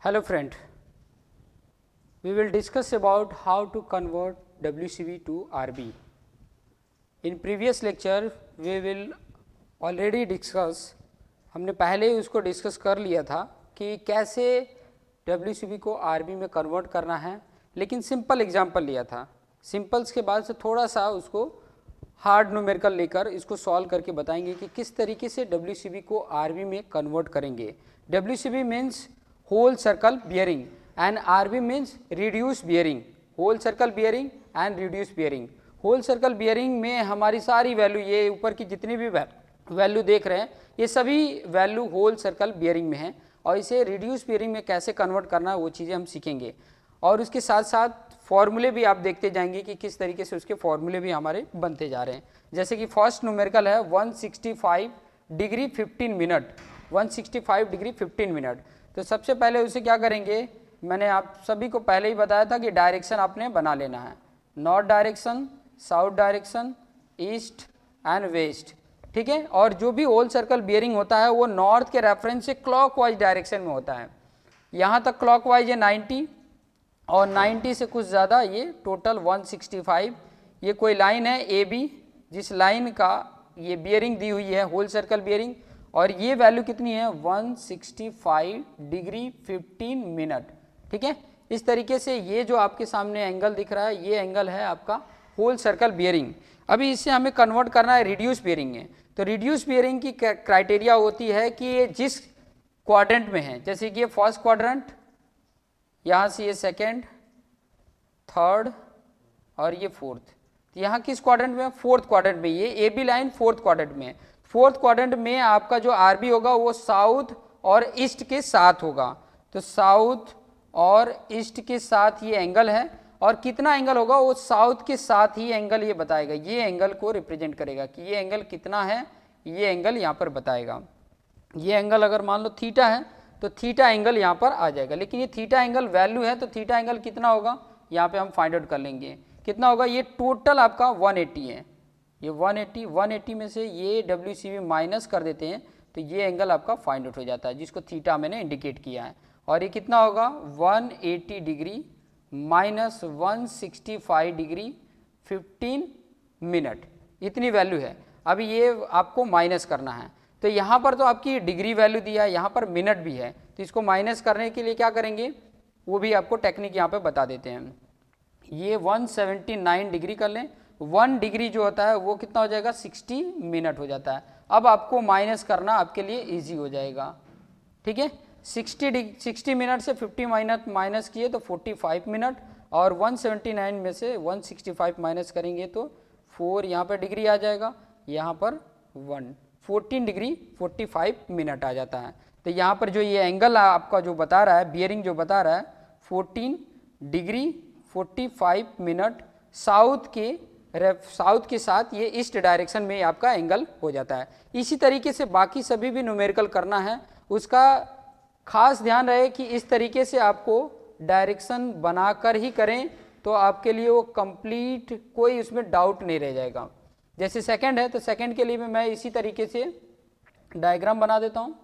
Hello friend, we will discuss about how to convert WCV to RB. In previous lecture we will already discuss, हमने पहले ही उसको discuss कर लिया था कि कैसे WCV को RB में कन्वर्ट करना है, लेकिन सिंपल एग्जांपल लिया था। सिंपल्स के बाद से थोड़ा सा उसको हार्ड न्यूमेरिकल लेकर इसको सॉल्व करके बताएंगे कि किस तरीके से WCV को RB में कन्वर्ट करेंगे। WCV means whole circle bearing and RB means reduced bearing, whole circle bearing and reduced bearing। whole circle bearing में हमारी सारी वैल्यू, ये ऊपर की जितनी भी वैल्यू देख रहे हैं ये सभी वैल्यू होल सर्कल बियरिंग में है, और इसे रिड्यूस बियरिंग में कैसे कन्वर्ट करना है वो चीज़ें हम सीखेंगे। और उसके साथ साथ फॉर्मूले भी आप देखते जाएंगे कि किस तरीके से उसके फॉर्मूले भी हमारे बनते जा रहे हैं। जैसे कि फर्स्ट न्यूमेरिकल है 165 डिग्री 15 मिनट, 165 डिग्री 15 मिनट। तो सबसे पहले उसे क्या करेंगे, मैंने आप सभी को पहले ही बताया था कि डायरेक्शन आपने बना लेना है, north direction, south direction, east and west, ठीक है। और जो भी होल सर्कल बियरिंग होता है वो नॉर्थ के रेफरेंस से क्लॉकवाइज डायरेक्शन में होता है। यहाँ तक क्लॉकवाइज है 90 और 90 से कुछ ज़्यादा ये टोटल 165। ये कोई लाइन है ए बी, जिस लाइन का ये बियरिंग दी हुई है होल सर्कल बियरिंग, और ये वैल्यू कितनी है 165 डिग्री 15 मिनट, ठीक है। इस तरीके से ये जो आपके सामने एंगल दिख रहा है ये एंगल है आपका होल सर्कल बियरिंग। अभी इससे हमें कन्वर्ट करना है रिड्यूस बियरिंग में। तो रिड्यूस बियरिंग की क्राइटेरिया होती है कि ये जिस क्वाड्रेंट में है, जैसे कि ये फर्स्ट क्वाड्रेंट, यहाँ से ये सेकेंड, थर्ड और ये फोर्थ, तो यहाँ किस क्वाड्रेंट में है, फोर्थ क्वाड्रेंट में। ये A B line fourth quadrant में है। फोर्थ क्वाड्रेंट में आपका जो आरबी होगा वो साउथ और ईस्ट के साथ होगा। तो साउथ और ईस्ट के साथ ये एंगल है, और कितना एंगल होगा वो साउथ के साथ ही एंगल ये बताएगा, ये एंगल को रिप्रेजेंट करेगा कि ये एंगल कितना है, ये एंगल यहाँ पर बताएगा। ये एंगल अगर मान लो थीटा है तो थीटा एंगल यहाँ पर आ जाएगा, लेकिन ये थीटा एंगल वैल्यू है तो थीटा एंगल कितना होगा यहाँ पे हम फाइंड आउट कर लेंगे। कितना होगा, ये टोटल आपका 180 है, ये 180 में से ये WCV माइनस कर देते हैं तो ये एंगल आपका फाइंड आउट हो जाता है, जिसको थीटा मैंने इंडिकेट किया है। और ये कितना होगा 180 डिग्री माइनस 165 डिग्री 15 मिनट, इतनी वैल्यू है। अभी ये आपको माइनस करना है, तो यहाँ पर तो आपकी डिग्री वैल्यू दिया है, यहाँ पर मिनट भी है, तो इसको माइनस करने के लिए क्या करेंगे वो भी आपको टेक्निक यहाँ पे बता देते हैं। ये 179 डिग्री कर लें, 1 डिग्री जो होता है वो कितना हो जाएगा 60 मिनट हो जाता है। अब आपको माइनस करना आपके लिए इजी हो जाएगा, ठीक है। 60 मिनट से 50 मिनट माइनस किए तो 45 मिनट, और 179 में से 165 माइनस करेंगे तो 4 यहाँ पर डिग्री आ जाएगा, यहाँ पर 14 डिग्री 45 मिनट आ जाता है। तो यहाँ पर जो ये एंगल आपका जो बता रहा है, बियरिंग जो बता रहा है 14 डिग्री 45 मिनट साउथ के साथ ये ईस्ट डायरेक्शन में आपका एंगल हो जाता है। इसी तरीके से बाकी सभी भी न्यूमेरिकल करना है, उसका खास ध्यान रहे कि इस तरीके से आपको डायरेक्शन बनाकर ही करें तो आपके लिए वो कंप्लीट, कोई उसमें डाउट नहीं रह जाएगा। जैसे सेकंड है तो सेकंड के लिए भी मैं इसी तरीके से डायग्राम बना देता हूँ,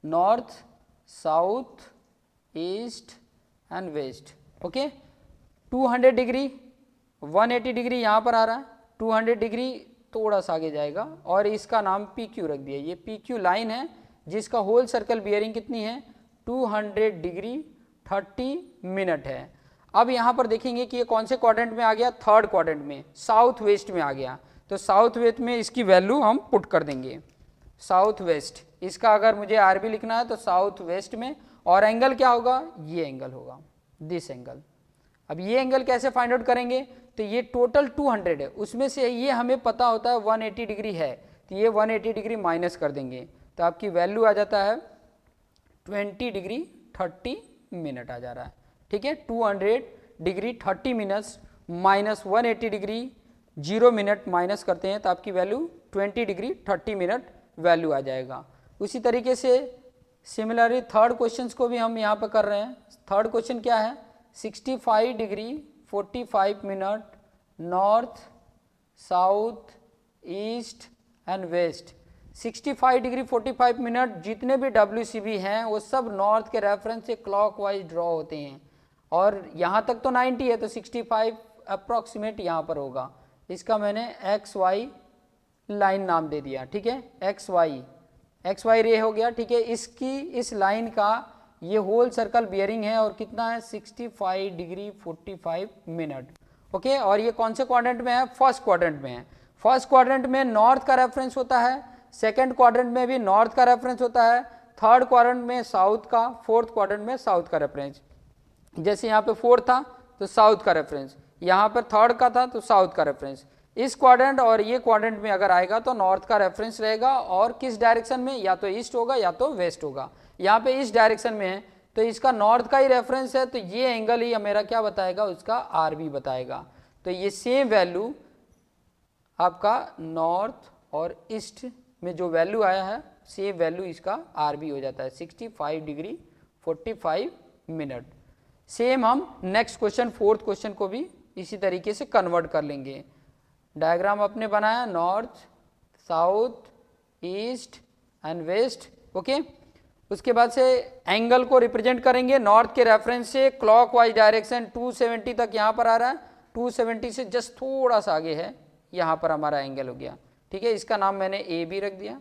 north south east and west, okay. 200 degree 180 degree यहाँ पर आ रहा है, 200 डिग्री थोड़ा सा आगे जाएगा, और इसका नाम PQ रख दिया। ये PQ लाइन है जिसका होल सर्कल बियरिंग कितनी है 200 डिग्री 30 मिनट है। अब यहाँ पर देखेंगे कि ये कौन से क्वाड्रेंट में आ गया, थर्ड क्वाड्रेंट में, साउथ वेस्ट में आ गया। तो साउथ वेस्ट में इसकी वैल्यू हम पुट कर देंगे, साउथ वेस्ट। इसका अगर मुझे आरबी लिखना है तो साउथ वेस्ट में, और एंगल क्या होगा, ये एंगल होगा, दिस एंगल। अब ये एंगल कैसे फाइंड आउट करेंगे, तो ये टोटल 200 है, उसमें से ये हमें पता होता है 180 डिग्री है, तो ये 180 डिग्री माइनस कर देंगे तो आपकी वैल्यू आ जाता है 20 डिग्री 30 मिनट आ जा रहा है, ठीक है। 200 degree 30 minutes minus 180 degree 0 minute minus करते हैं तो आपकी वैल्यू 20 डिग्री 30 मिनट वैल्यू आ जाएगा। उसी तरीके से सिमिलरली थर्ड क्वेश्चन को भी हम यहाँ पर कर रहे हैं। थर्ड क्वेश्चन क्या है, 65 degree 45 minute north south east and west, 65 degree 45 minute जितने भी WCB हैं वो सब नॉर्थ के रेफरेंस से क्लॉकवाइज ड्रॉ होते हैं, और यहाँ तक तो 90 है तो 65 अप्रॉक्सीमेट यहाँ पर होगा। इसका मैंने XY लाइन नाम दे दिया, ठीक है, XY रे हो गया, ठीक है। इसकी इस लाइन का ये होल सर्कल बियरिंग है और कितना है 65 डिग्री 45 मिनट, ओके। और ये कौन से क्वाड्रेंट में है? फर्स्ट क्वाड्रेंट में है। फर्स्ट क्वाड्रेंट में नॉर्थ का रेफरेंस होता है, सेकंड क्वाड्रेंट में भी नॉर्थ का रेफरेंस होता है, थर्ड क्वाड्रेंट में साउथ का, फोर्थ क्वाड्रेंट में साउथ का रेफरेंस। जैसे यहाँ पे फोर्थ था तो साउथ का रेफरेंस, यहाँ पर थर्ड का था तो साउथ का रेफरेंस। इस क्वाड्रेंट और ये क्वाड्रेंट में अगर आएगा तो नॉर्थ का रेफरेंस रहेगा, और किस डायरेक्शन में? या तो ईस्ट होगा या तो वेस्ट होगा। यहाँ पे इस डायरेक्शन में है तो इसका नॉर्थ का ही रेफरेंस है, तो ये एंगल ही मेरा क्या बताएगा? उसका RB बताएगा। तो ये सेम वैल्यू आपका नॉर्थ और ईस्ट में जो वैल्यू आया है सेम वैल्यू इसका RB हो जाता है 65 डिग्री 45 मिनट। सेम हम नेक्स्ट क्वेश्चन, फोर्थ क्वेश्चन को भी इसी तरीके से कन्वर्ट कर लेंगे। डायग्राम अपने बनाया north, south, east and west, okay. उसके बाद से एंगल को रिप्रेजेंट करेंगे नॉर्थ के रेफरेंस से क्लॉकवाइज डायरेक्शन 270 तक यहाँ पर आ रहा है, 270 से जस्ट थोड़ा सा आगे है, यहाँ पर हमारा एंगल हो गया, ठीक है। इसका नाम मैंने AB रख दिया,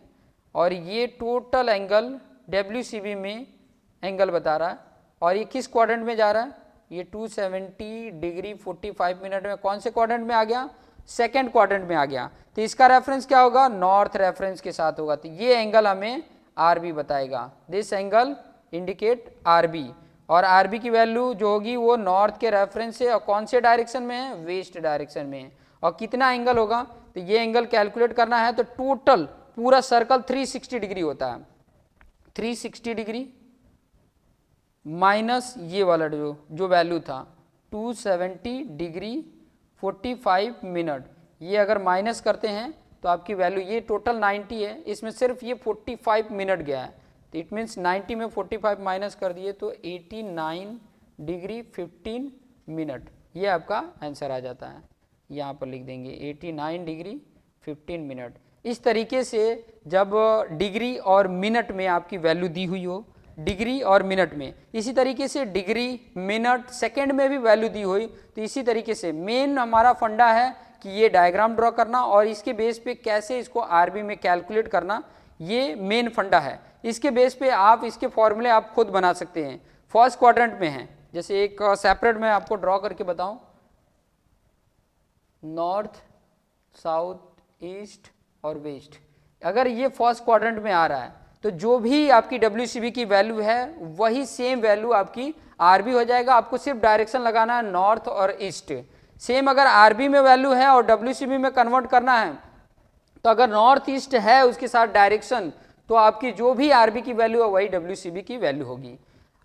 और ये टोटल एंगल WCB में एंगल बता रहा है, और ये किस क्वाड्रेंट में जा रहा है? ये 270 डिग्री 45 मिनट में कौन से क्वाड्रेंट में आ गया? सेकेंड क्वाड्रेंट में आ गया। तो इसका रेफरेंस क्या होगा? नॉर्थ रेफरेंस के साथ होगा, तो ये एंगल हमें RB बताएगा। दिस एंगल इंडिकेट RB, और RB की वैल्यू जो होगी वो नॉर्थ के रेफरेंस से, और कौन से डायरेक्शन में है? वेस्ट डायरेक्शन में है। और कितना एंगल होगा? तो ये एंगल कैलकुलेट करना है तो टोटल पूरा सर्कल 360 डिग्री होता है, 360 डिग्री माइनस ये वाला जो वैल्यू था 270 डिग्री 45 मिनट, ये अगर माइनस करते हैं तो आपकी वैल्यू, ये टोटल 90 है, इसमें सिर्फ ये 45 मिनट गया है, तो इट मीन्स 90 में 45 माइनस कर दिए तो 89 डिग्री 15 मिनट, ये आपका आंसर आ जाता है। यहाँ पर लिख देंगे 89 डिग्री 15 मिनट। इस तरीके से जब डिग्री और मिनट में आपकी वैल्यू दी हुई हो, डिग्री और मिनट में, इसी तरीके से डिग्री, मिनट, सेकंड में भी वैल्यू दी हुई, तो इसी तरीके से मेन हमारा फंडा है कि ये डायग्राम ड्रॉ करना और इसके बेस पे कैसे इसको RB में कैलकुलेट करना, ये मेन फंडा है। इसके बेस पे आप इसके फॉर्मूले आप खुद बना सकते हैं। फर्स्ट क्वाड्रेंट में है, जैसे एक सेपरेट मैं आपको ड्रॉ करके बताऊं, नॉर्थ, साउथ, ईस्ट और वेस्ट। अगर ये फर्स्ट क्वाड्रेंट में आ रहा है तो जो भी आपकी WCB की वैल्यू है वही सेम वैल्यू आपकी RB हो जाएगा। आपको सिर्फ डायरेक्शन लगाना है नॉर्थ और ईस्ट। सेम अगर RB में वैल्यू है और WCB में कन्वर्ट करना है तो अगर नॉर्थ ईस्ट है उसके साथ डायरेक्शन, तो आपकी जो भी RB की वैल्यू है वही WCB की वैल्यू होगी।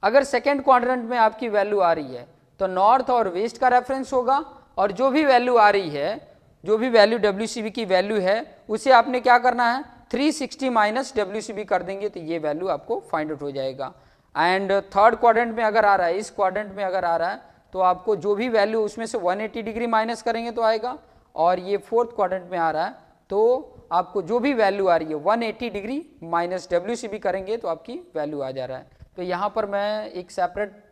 अगर सेकेंड क्वाड्रेंट में आपकी वैल्यू आ रही है तो नॉर्थ और वेस्ट का रेफरेंस होगा, और जो भी वैल्यू आ रही है, जो भी वैल्यू WCB की वैल्यू है उसे आपने क्या करना है 360 माइनस WCB कर देंगे तो ये वैल्यू आपको फाइंड आउट हो जाएगा। एंड थर्ड क्वाड्रेंट में अगर आ रहा है, इस क्वाड्रेंट में अगर आ रहा है तो आपको जो भी वैल्यू उसमें से 180 डिग्री माइनस करेंगे तो आएगा, और ये फोर्थ क्वाड्रेंट में आ रहा है तो आपको जो भी वैल्यू आ रही है 180 डिग्री माइनस WCB करेंगे तो आपकी वैल्यू आ जा रहा है। तो यहाँ पर मैं एक सेपरेट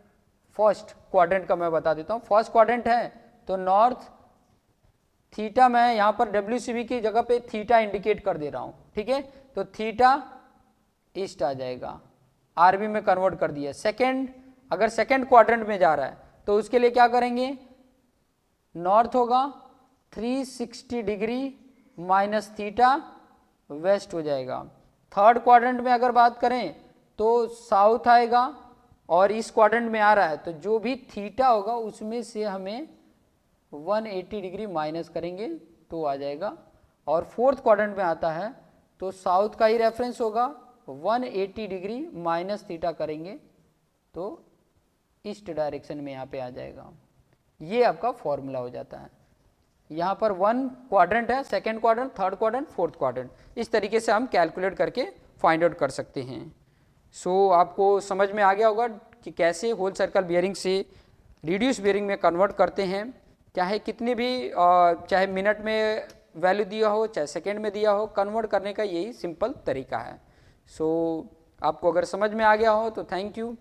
फर्स्ट क्वाड्रेंट का मैं बता देता हूँ। फर्स्ट क्वाड्रेंट है तो नॉर्थ, थीटा मैं यहाँ पर WCB की जगह पे थीटा इंडिकेट कर दे रहा हूँ, ठीक है, तो थीटा ईस्ट आ जाएगा, RB में कन्वर्ट कर दिया। सेकेंड, अगर सेकेंड क्वाड्रेंट में जा रहा है तो उसके लिए क्या करेंगे, नॉर्थ होगा 360 डिग्री माइनस थीटा वेस्ट हो जाएगा। थर्ड क्वाड्रेंट में अगर बात करें तो साउथ आएगा, और इस क्वाड्रेंट में आ रहा है तो जो भी थीटा होगा उसमें से हमें 180 डिग्री माइनस करेंगे तो आ जाएगा। और फोर्थ क्वाड्रेंट में आता है तो साउथ का ही रेफरेंस होगा, 180 डिग्री माइनस थीटा करेंगे तो ईस्ट डायरेक्शन में यहाँ पे आ जाएगा। ये आपका फॉर्मूला हो जाता है। यहाँ पर वन क्वाड्रेंट है, second quadrant, third quadrant, fourth quadrant, इस तरीके से हम कैलकुलेट करके फाइंड आउट कर सकते हैं। सो आपको समझ में आ गया होगा कि कैसे होल सर्कल बियरिंग से रिड्यूस बियरिंग में कन्वर्ट करते हैं। चाहे कितने भी चाहे मिनट में वैल्यू दिया हो चाहे सेकेंड में दिया हो, कन्वर्ट करने का यही सिंपल तरीका है। सो आपको अगर समझ में आ गया हो तो थैंक यू।